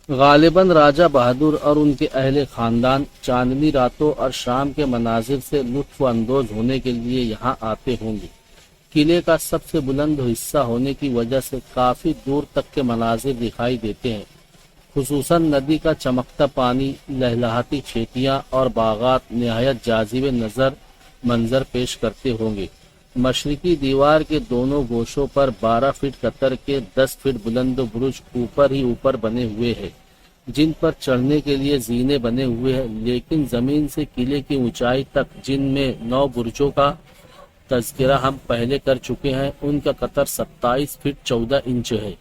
غالباً راجہ بہادر اور ان کے اہل خاندان چاندنی راتوں اور شام کے مناظر سے لطف اندوز ہونے کے لیے یہاں آتے ہوں گے۔ قلعے کا سب سے بلند حصہ ہونے کی وجہ سے کافی دور تک کے مناظر دکھائی دیتے ہیں، خصوصاً ندی کا چمکتا پانی، لہلہاتی کھیتیاں اور باغات نہایت جاذب نظر منظر پیش کرتے ہوں گے۔ مشرقی دیوار کے دونوں گوشوں پر 12 فٹ قطر کے 10 فٹ بلند برج اوپر ہی اوپر بنے ہوئے ہیں، جن پر چڑھنے کے لیے زینے بنے ہوئے ہیں، لیکن زمین سے قلعے کی اونچائی تک جن میں 9 برجوں کا تذکرہ ہم پہلے کر چکے ہیں، ان کا قطر 27 فٹ 14 انچ ہے۔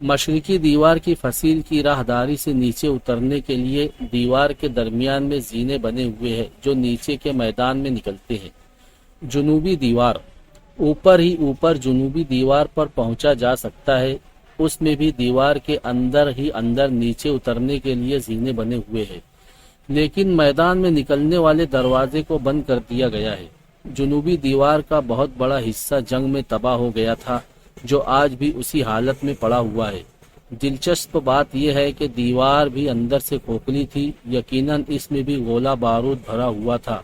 مشرقی دیوار کی فصیل کی راہداری سے نیچے اترنے کے لیے دیوار کے درمیان میں زینے بنے ہوئے ہیں جو نیچے کے میدان میں نکلتے ہیں۔ جنوبی دیوار اوپر ہی اوپر جنوبی دیوار پر پہنچا جا سکتا ہے، اس میں بھی دیوار کے اندر ہی اندر نیچے اترنے کے لیے زینے بنے ہوئے ہیں، لیکن میدان میں نکلنے والے دروازے کو بند کر دیا گیا ہے۔ جنوبی دیوار کا بہت بڑا حصہ جنگ میں تباہ ہو گیا تھا، جو آج بھی اسی حالت میں پڑا ہوا ہے۔ دلچسپ بات یہ ہے کہ دیوار بھی اندر سے کھوکھلی تھی، یقیناً اس میں بھی گولہ بارود بھرا ہوا تھا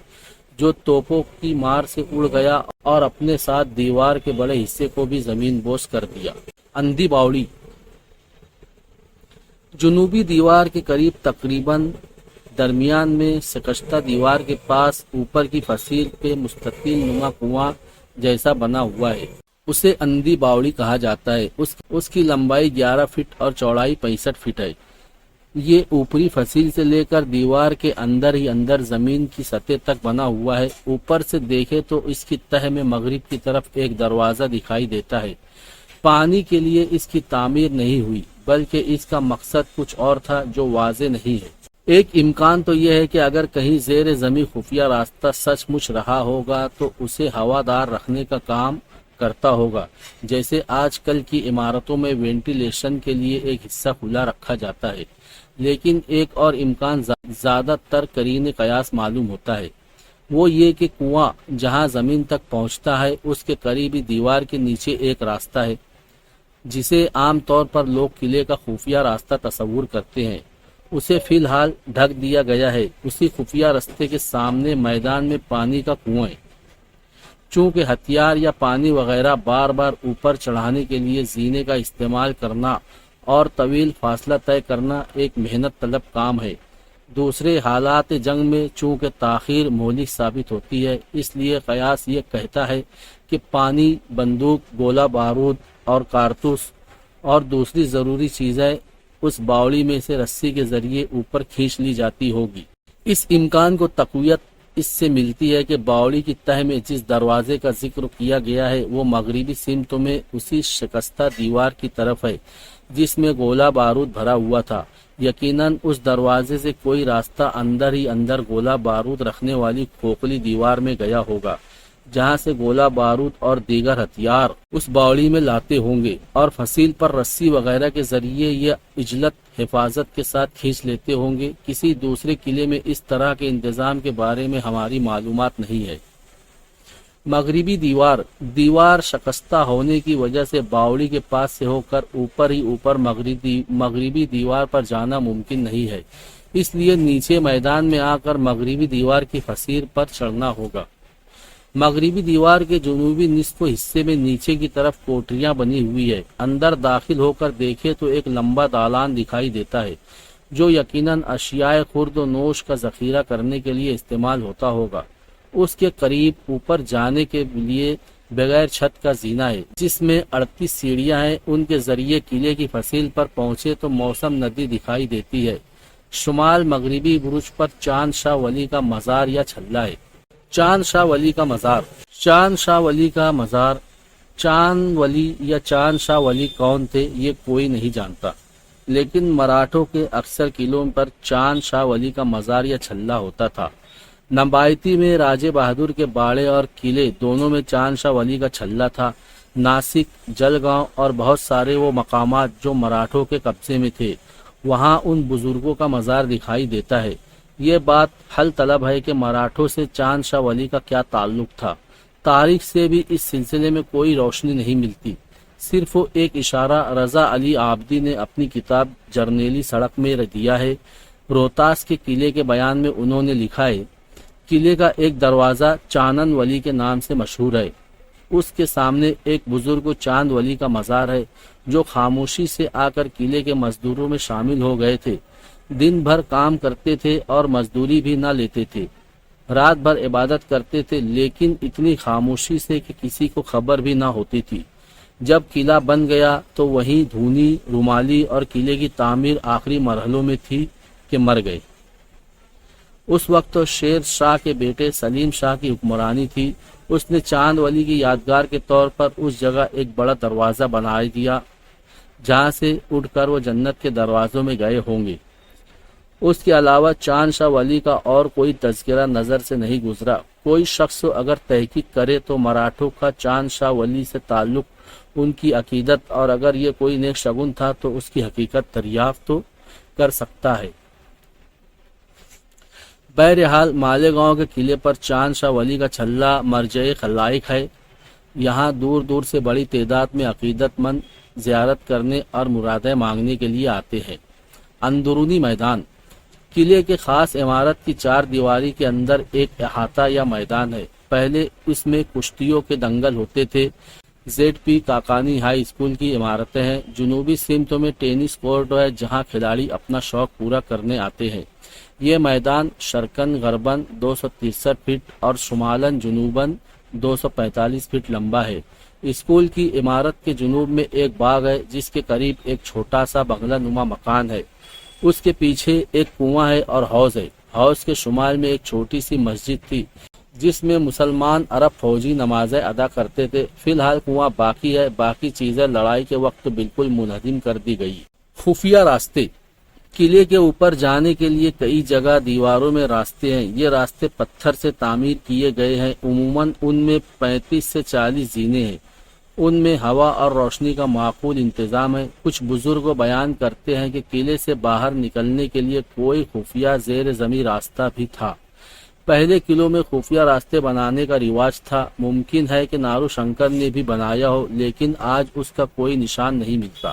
جو توپوں کی مار سے اڑ گیا اور اپنے ساتھ دیوار کے بڑے حصے کو بھی زمین بوس کر دیا۔ اندھی باوڑی جنوبی دیوار کے قریب تقریباً درمیان میں شکستہ دیوار کے پاس اوپر کی فصیل پہ مستطیل نما کنواں جیسا بنا ہوا ہے، اسے اندھی باوڑی کہا جاتا ہے۔ اس کی لمبائی 11 فٹ اور چوڑائی 65 فٹ ہے۔ یہ اوپری فصیل سے لے کر دیوار کے اندر ہی اندر زمین کی سطح تک بنا ہوا ہے۔ اوپر سے دیکھے تو اس کی تہہ میں مغرب کی طرف ایک دروازہ دکھائی دیتا ہے۔ پانی کے لیے اس کی تعمیر نہیں ہوئی، بلکہ اس کا مقصد کچھ اور تھا جو واضح نہیں ہے۔ ایک امکان تو یہ ہے کہ اگر کہیں زیر زمین خفیہ راستہ سچ مچ رہا ہوگا تو اسے ہوادار رکھنے کا کام کرتا ہوگا، جیسے آج کل کی عمارتوں میں وینٹیلیشن کے لیے ایک حصہ کھلا رکھا جاتا ہے۔ لیکن ایک اور امکان زیادہ تر قرین قیاس معلوم ہوتا ہے، وہ یہ کہ کنواں جہاں زمین تک پہنچتا ہے اس کے قریبی دیوار کے نیچے ایک راستہ ہے، جسے عام طور پر لوگ قلعے کا خفیہ راستہ تصور کرتے ہیں، اسے فی الحال ڈھک دیا گیا ہے۔ اسی خفیہ راستے کے سامنے میدان میں پانی کا کنواں ہے۔ چونکہ ہتھیار یا پانی وغیرہ بار بار اوپر چڑھانے کے لیے زینے کا استعمال کرنا اور طویل فاصلہ طے کرنا ایک محنت طلب کام ہے، دوسرے حالات جنگ میں چونکہ تاخیر مہلک ثابت ہوتی ہے، اس لیے قیاس یہ کہتا ہے کہ پانی، بندوق، گولہ بارود اور کارتوس اور دوسری ضروری چیزیں اس باوڑی میں سے رسی کے ذریعے اوپر کھینچ لی جاتی ہوگی۔ اس امکان کو تقویت اس سے ملتی ہے کہ باوڑی کی تہہ میں جس دروازے کا ذکر کیا گیا ہے وہ مغربی سمت میں اسی شکستہ دیوار کی طرف ہے جس میں گولہ بارود بھرا ہوا تھا۔ یقیناً اس دروازے سے کوئی راستہ اندر ہی اندر گولہ بارود رکھنے والی کھوکھلی دیوار میں گیا ہوگا، جہاں سے گولہ بارود اور دیگر ہتھیار اس باوڑی میں لاتے ہوں گے اور فصیل پر رسی وغیرہ کے ذریعے یہ عجلت حفاظت کے ساتھ کھینچ لیتے ہوں گے۔ کسی دوسرے قلعے میں اس طرح کے انتظام کے بارے میں ہماری معلومات نہیں ہے۔ مغربی دیوار شکستہ ہونے کی وجہ سے باوڑی کے پاس سے ہو کر اوپر ہی اوپر مغربی دیوار پر جانا ممکن نہیں ہے، اس لیے نیچے میدان میں آ کر مغربی دیوار کی فصیل پر چڑھنا ہوگا۔ مغربی دیوار کے جنوبی نصف حصے میں نیچے کی طرف کوٹریاں بنی ہوئی ہے۔ اندر داخل ہو کر دیکھے تو ایک لمبا دالان دکھائی دیتا ہے جو یقیناً اشیاء خورد و نوش کا ذخیرہ کرنے کے لیے استعمال ہوتا ہوگا۔ اس کے قریب اوپر جانے کے لیے بغیر چھت کا زینہ ہے جس میں 38 سیڑھیاں ہیں، ان کے ذریعے قلعے کی فصیل پر پہنچے تو موسم ندی دکھائی دیتی ہے۔ شمال مغربی برج پر چاند شاہ ولی کا مزار یا چھلہ ہے۔ چاند شاہ ولی کا مزار چاند ولی یا چاند شاہ ولی کون تھے یہ کوئی نہیں جانتا، لیکن مراٹھوں کے اکثر قلعوں پر چاند شاہ ولی کا مزار یا چھلہ ہوتا تھا۔ نبایتی میں راجہ بہادر کے باڑے اور قلعے دونوں میں چاند شاہ ولی کا چھلہ تھا۔ ناسک، جلگاؤں اور بہت سارے وہ مقامات جو مراٹھوں کے قبضے میں تھے، وہاں ان بزرگوں کا مزار دکھائی دیتا ہے۔ یہ بات حل طلب ہے کہ مراٹھوں سے چاند شاہ ولی کا کیا تعلق تھا۔ تاریخ سے بھی اس سلسلے میں کوئی روشنی نہیں ملتی، صرف ایک اشارہ رضا علی عابدی نے اپنی کتاب جرنیلی سڑک میں دیا ہے۔ روہتاس کے قلعے کے بیان میں انہوں نے لکھا ہے، قلعے کا ایک دروازہ چانن ولی کے نام سے مشہور ہے۔ اس کے سامنے ایک بزرگ چاند ولی کا مزار ہے جو خاموشی سے آ کر قلعے کے مزدوروں میں شامل ہو گئے تھے۔ دن بھر کام کرتے تھے اور مزدوری بھی نہ لیتے تھے، رات بھر عبادت کرتے تھے، لیکن اتنی خاموشی سے کہ کسی کو خبر بھی نہ ہوتی تھی۔ جب قلعہ بن گیا تو وہیں دھونی، رومالی اور قلعے کی تعمیر آخری مرحلوں میں تھی کہ مر گئے۔ اس وقت تو شیر شاہ کے بیٹے سلیم شاہ کی حکمرانی تھی۔ اس نے چاند ولی کی یادگار کے طور پر اس جگہ ایک بڑا دروازہ بنا دیا جہاں سے اٹھ کر وہ جنت کے دروازوں میں گئے ہوں گے۔ اس کے علاوہ چاند شاہ ولی کا اور کوئی تذکرہ نظر سے نہیں گزرا۔ کوئی شخص اگر تحقیق کرے تو مراٹھوں کا چاند شاہ ولی سے تعلق، ان کی عقیدت اور اگر یہ کوئی نیک شگن تھا تو اس کی حقیقت دریافت تو کر سکتا ہے۔ بہرحال مالیگاؤں کے قلعے پر چاند شاہ ولی کا چھلہ مرجع خلائق ہے۔ یہاں دور دور سے بڑی تعداد میں عقیدت مند زیارت کرنے اور مرادیں مانگنے کے لیے آتے ہیں۔ اندرونی میدان قلعے کے خاص عمارت کی چار دیواری کے اندر ایک احاطہ یا میدان ہے۔ پہلے اس میں کشتیوں کے دنگل ہوتے تھے۔ زیڈ پی کاکانی ہائی اسکول کی عمارتیں ہیں۔ جنوبی سمت میں ٹینس کورٹ ہے جہاں کھلاڑی اپنا شوق پورا کرنے آتے ہیں۔ یہ میدان شرقاً غرباً 263 فٹ اور شمالاً جنوباً 245 فٹ لمبا ہے۔ اسکول کی عمارت کے جنوب میں ایک باغ ہے جس کے قریب ایک چھوٹا سا بنگلہ نما مکان ہے۔ اس کے پیچھے ایک کنواں ہے اور حوض ہے۔ حوض کے شمال میں ایک چھوٹی سی مسجد تھی جس میں مسلمان عرب فوجی نمازیں ادا کرتے تھے۔ فی الحال کنواں باقی ہے، باقی چیزیں لڑائی کے وقت بالکل منہدم کر دی گئی۔ خفیہ راستے قلعے کے اوپر جانے کے لیے کئی جگہ دیواروں میں راستے ہیں۔ یہ راستے پتھر سے تعمیر کیے گئے ہیں۔ عموماً ان میں 35 سے 40 زینے ہیں۔ ان میں ہوا اور روشنی کا معقول انتظام ہے۔ کچھ بزرگ بیان کرتے ہیں کہ قلعے سے باہر نکلنے کے لیے کوئی خفیہ زیر زمین راستہ بھی تھا۔ پہلے قلعوں میں خفیہ راستے بنانے کا رواج تھا۔ ممکن ہے کہ نارو شنکر نے بھی بنایا ہو، لیکن آج اس کا کوئی نشان نہیں ملتا۔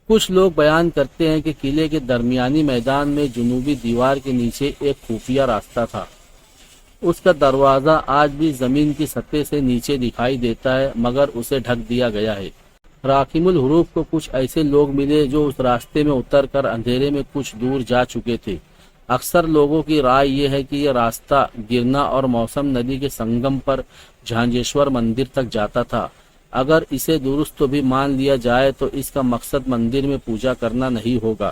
کچھ لوگ بیان کرتے ہیں کہ قلعے کے درمیانی میدان میں جنوبی دیوار کے نیچے ایک خفیہ راستہ تھا۔ اس کا دروازہ آج بھی زمین کی سطح سے نیچے دکھائی دیتا ہے، مگر اسے ڈھک دیا گیا ہے۔ راکم الحروف کو کچھ ایسے لوگ ملے جو اس راستے میں اتر کر اندھیرے میں کچھ دور جا چکے تھے۔ اکثر لوگوں کی رائے یہ ہے کہ یہ راستہ گرنا اور موسم ندی کے سنگم پر جھانجیشور مندر تک جاتا تھا۔ اگر اسے درست بھی مان لیا جائے تو اس کا مقصد مندر میں پوجا کرنا نہیں ہوگا۔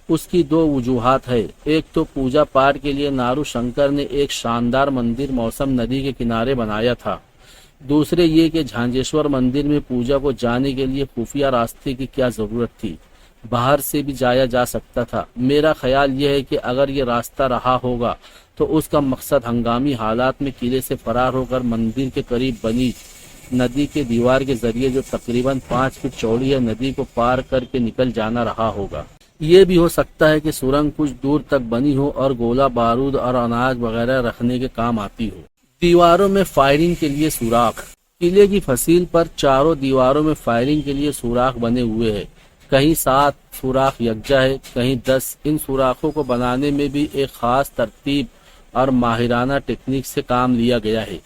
اس کی دو وجوہات ہے۔ ایک تو پوجا پاٹ کے لیے نارو شنکر نے ایک شاندار مندر موسم ندی کے کنارے بنایا تھا۔ دوسرے یہ کہ جھانجیشور مندر میں پوجا کو جانے کے لیے خفیہ راستے کی کیا ضرورت تھی؟ باہر سے بھی جایا جا سکتا تھا۔ میرا خیال یہ ہے کہ اگر یہ راستہ رہا ہوگا تو اس کا مقصد ہنگامی حالات میں قلعے سے فرار ہو کر مندر کے قریب بنی ندی کے دیوار کے ذریعے جو تقریباً 5 فٹ چوڑی ہے ندی کو پار کر کے نکل جانا رہا ہوگا۔ یہ بھی ہو سکتا ہے کہ سرنگ کچھ دور تک بنی ہو اور گولہ بارود اور اناج وغیرہ رکھنے کے کام آتی ہو۔ دیواروں میں فائرنگ کے لیے سوراخ قلعے کی فصیل پر چاروں دیواروں میں فائرنگ کے لیے سوراخ بنے ہوئے ہیں۔ کہیں 7 سوراخ یکجا ہے، کہیں 10۔ ان سوراخوں کو بنانے میں بھی ایک خاص ترتیب اور ماہرانہ ٹیکنیک سے کام لیا گیا ہے۔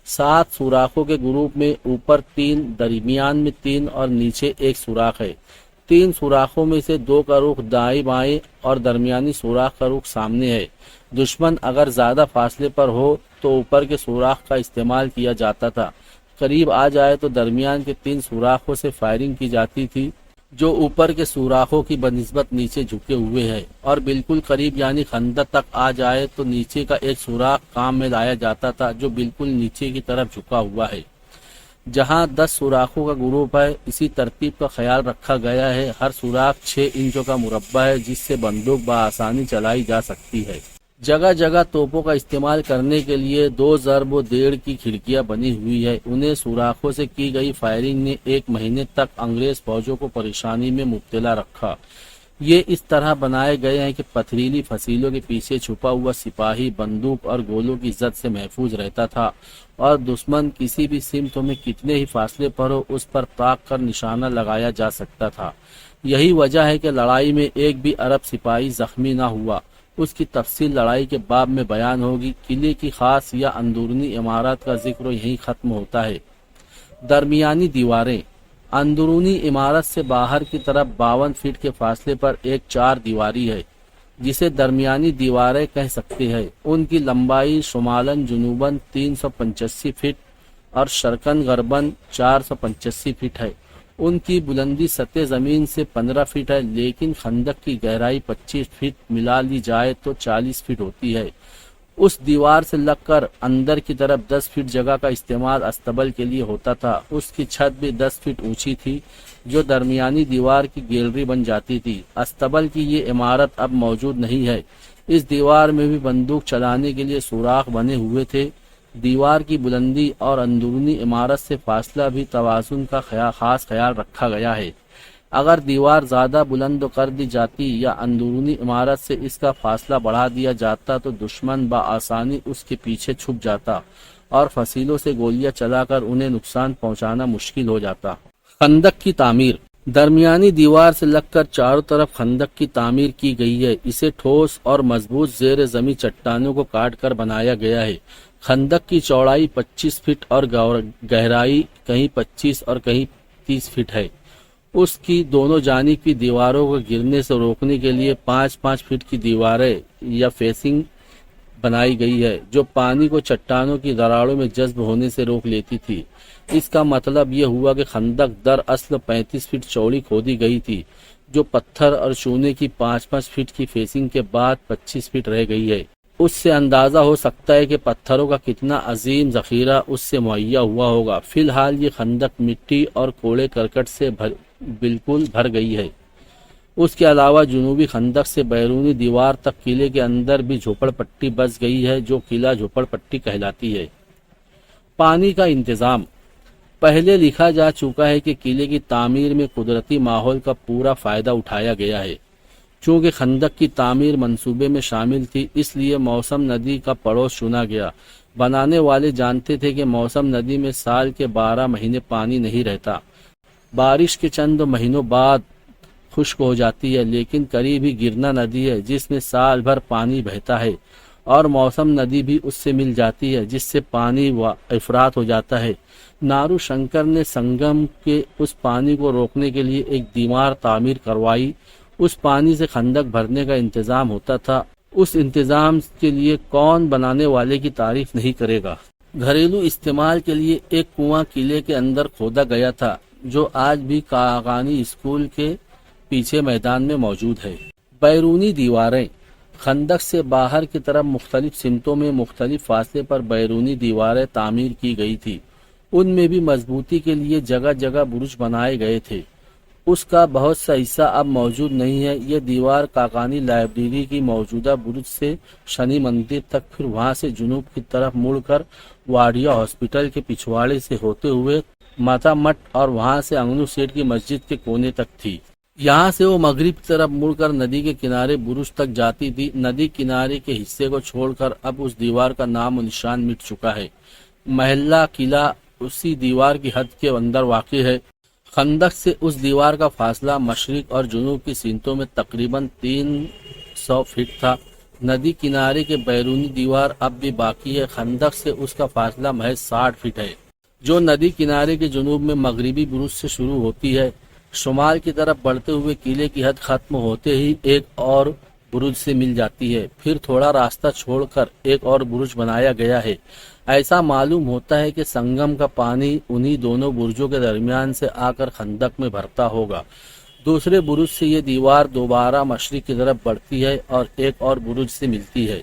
7 سوراخوں کے گروپ میں اوپر 3، درمیان میں 3 اور نیچے ایک سوراخ ہے۔ 3 سوراخوں میں سے 2 کا رخ دائیں بائیں اور درمیانی سوراخ کا رخ سامنے ہے۔ دشمن اگر زیادہ فاصلے پر ہو تو اوپر کے سوراخ کا استعمال کیا جاتا تھا۔ قریب آ جائے تو درمیان کے 3 سوراخوں سے فائرنگ کی جاتی تھی جو اوپر کے سوراخوں کی بنسبت نیچے جھکے ہوئے ہے، اور بالکل قریب یعنی خندق تک آ جائے تو نیچے کا ایک سوراخ کام میں لایا جاتا تھا جو بالکل نیچے کی طرف جھکا ہوا ہے۔ جہاں 10 سوراخوں کا گروپ ہے، اسی ترتیب کا خیال رکھا گیا ہے۔ ہر سوراخ 6 انچوں کا مربع ہے جس سے بندوق بآسانی چلائی جا سکتی ہے۔ جگہ جگہ توپوں کا استعمال کرنے کے لیے 2 ضرب و 1.5 کی کھڑکیاں بنی ہوئی ہے۔ انہیں سوراخوں سے کی گئی فائرنگ نے 1 مہینے تک انگریز فوجوں کو پریشانی میں مبتلا رکھا۔ یہ اس طرح بنائے گئے ہیں کہ پتھریلی فصیلوں کے پیچھے چھپا ہوا سپاہی بندوق اور گولوں کی زد سے محفوظ رہتا تھا، اور دشمن کسی بھی سمت میں کتنے ہی فاصلے پر ہو اس پر تاک کر نشانہ لگایا جا سکتا تھا۔ یہی وجہ ہے کہ لڑائی میں ایک بھی عرب سپاہی زخمی نہ ہوا۔ اس کی تفصیل لڑائی کے باب میں بیان ہوگی۔ قلعے کی خاص یا اندرونی عمارات کا ذکر یہیں ختم ہوتا ہے۔ درمیانی دیواریں۔ اندرونی عمارت سے باہر کی طرف 52 فٹ کے فاصلے پر ایک 4 دیواری ہے جسے درمیانی دیواریں کہہ سکتے ہیں۔ ان کی لمبائی شمالاً جنوباً 385 فٹ اور شرقاً غرباً 485 فٹ ہے۔ ان کی بلندی سطح زمین سے 15 فٹ ہے، لیکن خندق کی گہرائی 25 فٹ ملا لی جائے تو 40 فٹ ہوتی ہے۔ اس دیوار سے لگ کر اندر کی طرف 10 فٹ جگہ کا استعمال استبل کے لیے ہوتا تھا۔ اس کی چھت بھی 10 فٹ اونچی تھی جو درمیانی دیوار کی گیلری بن جاتی تھی۔ استبل کی یہ عمارت اب موجود نہیں ہے۔ اس دیوار میں بھی بندوق چلانے کے لیے سوراخ بنے ہوئے تھے۔ دیوار کی بلندی اور اندرونی عمارت سے فاصلہ بھی توازن کا خاص خیال رکھا گیا ہے۔ اگر دیوار زیادہ بلند کر دی جاتی یا اندرونی عمارت سے اس کا فاصلہ بڑھا دیا جاتا تو دشمن بآسانی اس کے پیچھے چھپ جاتا اور فصیلوں سے گولیاں چلا کر انہیں نقصان پہنچانا مشکل ہو جاتا۔ خندق کی تعمیر۔ درمیانی دیوار سے لگ کر چاروں طرف خندق کی تعمیر کی گئی ہے۔ اسے ٹھوس اور مضبوط زیر زمین چٹانوں کو کاٹ کر بنایا گیا ہے۔ خندق کی چوڑائی 25 فٹ اور گہرائی کہیں 25 اور کہیں 30 فٹ ہے۔ اس کی دونوں جانب کی دیواروں کو گرنے سے روکنے کے لیے 5-5 فٹ کی دیواریں یا فیسنگ بنائی گئی ہے جو پانی کو چٹانوں کی دراڑوں میں جذب ہونے سے روک لیتی تھی۔ اس کا مطلب یہ ہوا کہ خندق دراصل 35 فٹ چوڑی کھودی گئی تھی جو پتھر اور چونے کی 5-5 فٹ کی فیسنگ کے بعد 25 فٹ رہ گئی ہے۔ اس سے اندازہ ہو سکتا ہے کہ پتھروں کا کتنا عظیم ذخیرہ اس سے مہیا ہوا ہوگا۔ فی الحال یہ خندق مٹی اور کوڑے کرکٹ سے بالکل بھر گئی ہے۔ اس کے علاوہ جنوبی خندق سے بیرونی دیوار تک قلعے کے اندر بھی جھوپڑ پٹی بس گئی ہے جو قلعہ جھوپڑ پٹی کہلاتی ہے۔ پانی کا انتظام۔ پہلے لکھا جا چکا ہے کہ قلعے کی تعمیر میں قدرتی ماحول کا پورا فائدہ اٹھایا گیا ہے۔ چونکہ خندق کی تعمیر منصوبے میں شامل تھی اس لیے موسم ندی کا پڑوس چنا گیا۔ بنانے والے جانتے تھے کہ موسم ندی میں سال کے 12 مہینے پانی نہیں رہتا۔ بارش کے چند مہینوں بعد خشک ہو جاتی ہے، لیکن قریب ہی گرنا ندی ہے جس میں سال بھر پانی بہتا ہے، اور موسم ندی بھی اس سے مل جاتی ہے جس سے پانی افراط ہو جاتا ہے۔ نارو شنکر نے سنگم کے اس پانی کو روکنے کے لیے ایک دیوار تعمیر کروائی۔ اس پانی سے خندق بھرنے کا انتظام ہوتا تھا۔ اس انتظام کے لیے کون بنانے والے کی تعریف نہیں کرے گا۔ گھریلو استعمال کے لیے ایک کنواں قلعے کے اندر کھودا گیا تھا جو آج بھی کاغانی اسکول کے پیچھے میدان میں موجود ہے۔ بیرونی دیواریں۔ خندق سے باہر کی طرف مختلف سمتوں میں مختلف فاصلے پر بیرونی دیواریں تعمیر کی گئی تھی۔ ان میں بھی مضبوطی کے لیے جگہ جگہ برج بنائے گئے تھے۔ اس کا بہت سا حصہ اب موجود نہیں ہے۔ یہ دیوار کاغانی لائبریری کی موجودہ برج سے شنی مندر تک، پھر وہاں سے جنوب کی طرف مڑ کر واڈیا ہاسپٹل کے پچھواڑے سے ہوتے ہوئے ماتا مٹ اور وہاں سے انگنو سیٹ کی مسجد کے کونے تک تھی۔ یہاں سے وہ مغرب کی طرف مڑ کر ندی کے کنارے برج تک جاتی تھی۔ ندی کنارے کے حصے کو چھوڑ کر اب اس دیوار کا نام و نشان مٹ چکا ہے۔ محلہ قلعہ اسی دیوار کی حد کے اندر واقع ہے۔ خندق سے اس دیوار کا فاصلہ مشرق اور جنوب کی سمتوں میں تقریباً 300 فٹ تھا۔ ندی کنارے کے بیرونی دیوار اب بھی باقی ہے۔ خندق سے اس کا فاصلہ محض 60 فٹ ہے جو ندی کنارے کے جنوب میں مغربی برج سے شروع ہوتی ہے۔ شمال کی طرف بڑھتے ہوئے قلعے کی حد ختم ہوتے ہی ایک اور برج سے مل جاتی ہے۔ پھر تھوڑا راستہ چھوڑ کر ایک اور برج بنایا گیا ہے۔ ایسا معلوم ہوتا ہے کہ سنگم کا پانی انہی دونوں برجوں کے درمیان سے آ کر خندق میں بھرتا ہوگا۔ دوسرے برج سے یہ دیوار دوبارہ مشرق کی طرف بڑھتی ہے اور ایک اور برج سے ملتی ہے۔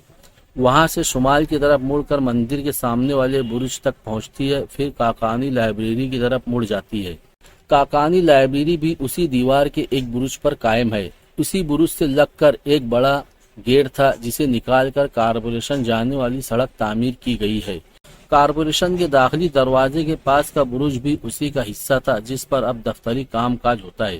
وہاں سے شمال کی طرف مڑ کر مندر کے سامنے والے برج تک پہنچتی ہے، پھر کاکانی لائبریری کی طرف مڑ جاتی ہے۔ کاکانی لائبریری بھی اسی دیوار کے ایک برج پر قائم ہے۔ اسی برج سے لگ کر ایک بڑا گیٹ تھا جسے نکال کر کارپوریشن جانے والی سڑک تعمیر کی گئی ہے۔ کارپوریشن کے داخلی دروازے کے پاس کا برج بھی اسی کا حصہ تھا جس پر اب دفتری کام کاج ہوتا ہے۔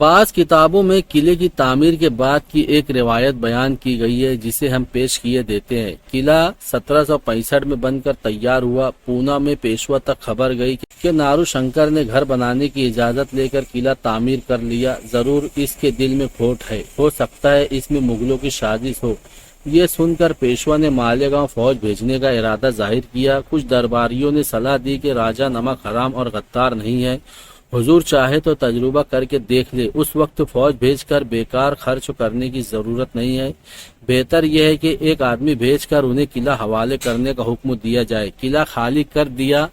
بعض کتابوں میں قلعے کی تعمیر کے بعد کی ایک روایت بیان کی گئی ہے جسے ہم پیش کیے دیتے ہیں۔ قلعہ 1765 میں بن کر تیار ہوا۔ پونا میں پیشوا تک خبر گئی کہ نارو شنکر نے گھر بنانے کی اجازت لے کر قلعہ تعمیر کر لیا۔ ضرور اس کے دل میں کھوٹ ہے، ہو سکتا ہے اس میں مغلوں کی سازش ہو۔ یہ سن کر پیشوا نے مالیگاؤں فوج بھیجنے کا ارادہ ظاہر کیا۔ کچھ درباریوں نے صلاح دی کہ راجہ نمک حرام اور غدار نہیں ہے، حضور چاہے تو تجربہ کر کے دیکھ لے۔ اس وقت فوج بھیج کر بیکار خرچ کرنے کی ضرورت نہیں ہے، بہتر یہ ہے کہ ایک آدمی بھیج کر انہیں قلعہ حوالے کرنے کا حکم دیا جائے۔ قلعہ خالی کر دیا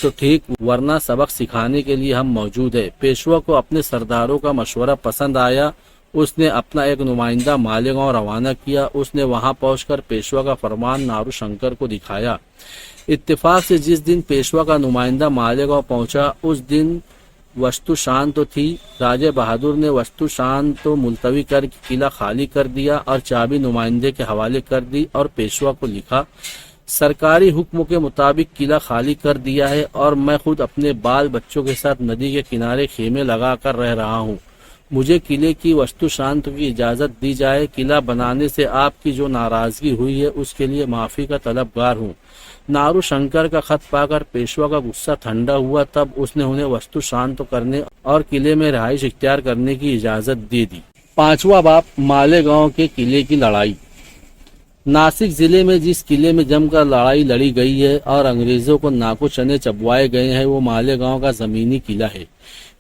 تو ٹھیک، ورنہ سبق سکھانے کے لیے ہم موجود ہیں۔ پیشوا کو اپنے سرداروں کا مشورہ پسند آیا۔ اس نے اپنا ایک نمائندہ مالیگاؤں روانہ کیا۔ اس نے وہاں پہنچ کر پیشوا کا فرمان نارو شنکر کو دکھایا۔ اتفاق سے جس دن پیشوا کا نمائندہ مالیگاؤں پہنچا اس دن وستو شانت تھی۔ راجہ بہادر نے وستو شانت ملتوی کر کے قلعہ خالی کر دیا اور چابی نمائندے کے حوالے کر دی اور پیشوا کو لکھا، سرکاری حکم کے مطابق قلعہ خالی کر دیا ہے اور میں خود اپنے بال بچوں کے ساتھ ندی کے کنارے خیمے لگا کر رہ رہا ہوں۔ مجھے قلعے کی وستو شانت کی اجازت دی جائے۔ قلعہ بنانے سے آپ کی جو ناراضگی ہوئی ہے اس کے لیے معافی کا طلبگار ہوں۔ نارو شنکر کا خط پا کر پیشوا کا غصہ ٹھنڈا ہوا، تب اس نے انہیں وستو شانت کرنے اور قلعے میں رہائش اختیار کرنے کی اجازت دے دی۔ 5واں باب، مالیگاؤں کے قلعے کی لڑائی۔ ناسک ضلع میں جس قلعے میں جم کر لڑائی لڑی گئی ہے اور انگریزوں کو ناکو چنے چبوائے گئے ہیں وہ مالیگاؤں کا زمینی قلعہ ہے۔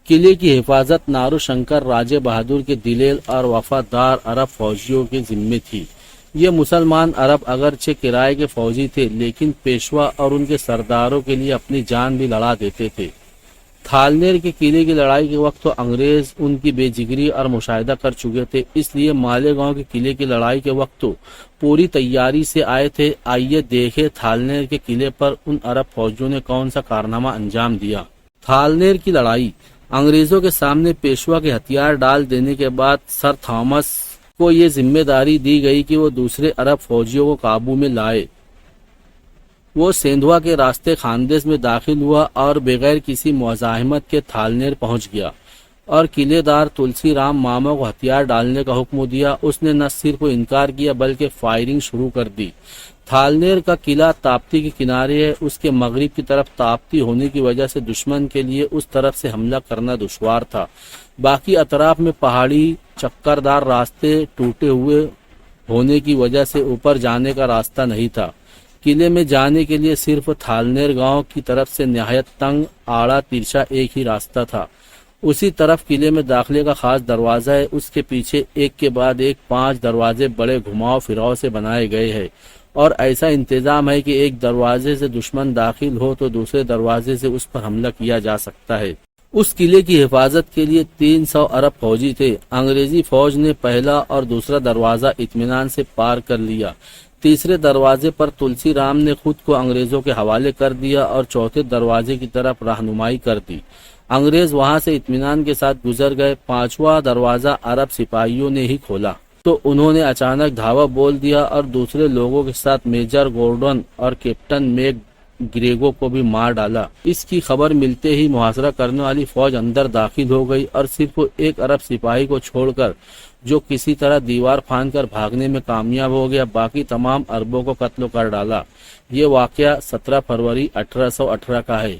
قلعے کی حفاظت نارو شنکر راجہ بہادر کے دلیل اور وفادار عرب فوجیوں کے ذمے تھی۔ یہ مسلمان عرب اگرچہ کرائے کے فوجی تھے لیکن پیشوا اور ان کے سرداروں کے لیے اپنی جان بھی لڑا دیتے تھے۔ تھالنیر کے قلعے کی لڑائی کے وقت تو انگریز ان کی بے جگری اور مشاہدہ کر چکے تھے، اس لیے مالیگاؤں کے قلعے کی لڑائی کے وقت تو پوری تیاری سے آئے تھے۔ آئیے دیکھیں تھالنیر کے قلعے پر ان عرب فوجیوں نے کون سا کارنامہ انجام دیا۔ تھالنیر کی لڑائی۔ انگریزوں کے سامنے پیشوا کے ہتھیار ڈال دینے کے بعد سر تھامس کو یہ ذمہ داری دی گئی کہ وہ دوسرے عرب فوجیوں کو قابو میں لائے۔ وہ سیندھوا کے راستے خاندیش میں داخل ہوا اور بغیر کسی مزاحمت کے تھالنیر پہنچ گیا اور قلعے دار تلسی رام ماما کو ہتھیار ڈالنے کا حکم دیا۔ اس نے نہ صرف انکار کیا بلکہ فائرنگ شروع کر دی۔ تھالنیر کا قلعہ تاپتی کے کنارے ہے، اس کے مغرب کی طرف تاپتی ہونے کی وجہ سے دشمن کے لیے اس طرف سے حملہ کرنا دشوار تھا۔ باقی اطراف میں پہاڑی چکردار راستے ٹوٹے ہوئے ہونے کی وجہ سے اوپر جانے کا راستہ نہیں تھا۔ قلعے میں جانے کے لیے صرف تھالنیر گاؤں کی طرف سے نہایت تنگ آڑا ترچھا ایک ہی راستہ تھا۔ اسی طرف قلعے میں داخلے کا خاص دروازہ ہے، اس کے پیچھے ایک کے بعد ایک 5 دروازے بڑے گھماؤ پھراؤ سے بنائے گئے ہیں اور ایسا انتظام ہے کہ ایک دروازے سے دشمن داخل ہو تو دوسرے دروازے سے اس پر حملہ کیا جا سکتا ہے۔ اس قلعے کی حفاظت کے لیے 300 عرب فوجی تھے۔ انگریزی فوج نے پہلا اور دوسرا دروازہ اطمینان سے پار کر لیا۔ تیسرے دروازے پر تلسی رام نے خود کو انگریزوں کے حوالے کر دیا اور چوتھے دروازے کی طرف رہنمائی کر دی۔ انگریز وہاں سے اطمینان کے ساتھ گزر گئے۔ 5واں دروازہ عرب سپاہیوں نے ہی کھولا تو انہوں نے اچانک دھاوا بول دیا اور دوسرے لوگوں کے ساتھ میجر گورڈن اور کیپٹن میک گریگو کو بھی مار ڈالا۔ اس کی خبر ملتے ہی محاصرہ کرنے والی فوج اندر داخل ہو گئی اور صرف ایک عرب سپاہی کو چھوڑ کر جو کسی طرح دیوار پھاند کر بھاگنے میں کامیاب ہو گیا، باقی تمام عربوں کو قتل کر ڈالا۔ یہ واقعہ 17 فروری 1818 کا ہے۔